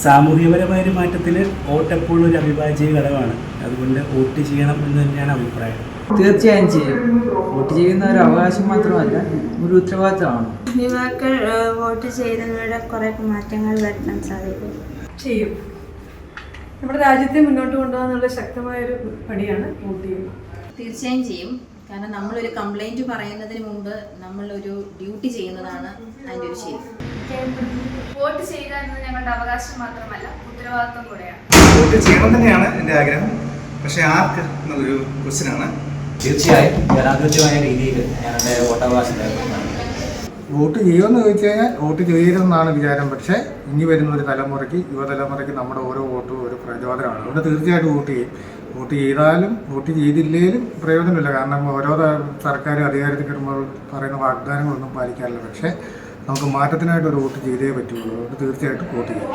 സാമൂഹികപരമായ ഒരു മാറ്റത്തിൽ വോട്ട് എപ്പോഴും ഒരു അവിഭാജ്യ ഘടകമാണ്. അതുകൊണ്ട് വോട്ട് ചെയ്യണം എന്ന് തന്നെയാണ് അഭിപ്രായം. തീർച്ചയായും ചെയ്യും. വോട്ട് ചെയ്യുന്ന ഒരു അവകാശം മാത്രമല്ല, ഒരു ഉത്തരവാദിത്തമാണ്. യുവാക്കൾ വോട്ട് ചെയ്യുന്നതിലൂടെ കുറേ മാറ്റങ്ങൾ വരുത്താൻ സാധിക്കും. ചെയ്യും. നമ്മുടെ രാജ്യത്തെ മുന്നോട്ട് കൊണ്ടുപോകാനുള്ള ശക്തമായൊരു പടിയാണ് വോട്ട് ചെയ്യുന്നത്. തീർച്ചയായും ചെയ്യും. കാരണം നമ്മളൊരു കംപ്ലൈൻറ്റ് പറയുന്നതിന് മുമ്പ് നമ്മളൊരു ഡ്യൂട്ടി ചെയ്യുന്നതാണ് അതിൻ്റെ ഒരു ശരി. വോട്ട് ചെയ്യുക എന്നത് ഞങ്ങളുടെ അവകാശം മാത്രമല്ല, ഉത്തരവാദിത്വം കൂടെയാണ്. വോട്ട് ചെയ്യണം തന്നെയാണ് എൻ്റെ ആഗ്രഹം. പക്ഷേ ആർക്ക് എന്നതൊരു ക്വസ്റ്റ്യനാണ്. തീർച്ചയായും ജനാധിപത്യമായ രീതിയിൽ ഞാൻ എൻ്റെ വോട്ടവകാശം വോട്ട് ചെയ്യുമെന്ന് ചോദിച്ചു കഴിഞ്ഞാൽ വോട്ട് ചെയ്യരുതെന്നാണ് വിചാരം. പക്ഷേ ഇനി വരുന്ന ഒരു തലമുറയ്ക്ക്, യുവതലമുറയ്ക്ക് നമ്മുടെ ഓരോ വോട്ടും ഒരു പ്രചോദനമാണ്. അതുകൊണ്ട് തീർച്ചയായിട്ടും വോട്ട് ചെയ്യും. വോട്ട് ചെയ്താലും വോട്ട് ചെയ്തില്ലേലും പ്രയോജനമില്ല. കാരണം ഓരോ സർക്കാർ അധികാരത്തിൽ കിട്ടുമ്പോൾ പറയുന്ന വാഗ്ദാനങ്ങളൊന്നും പാലിക്കാറില്ല. പക്ഷേ നമുക്ക് മാറ്റത്തിനായിട്ട് ഒരു വോട്ട് ചെയ്തേ പറ്റുള്ളൂ. അതുകൊണ്ട് തീർച്ചയായിട്ടും വോട്ട് ചെയ്യും.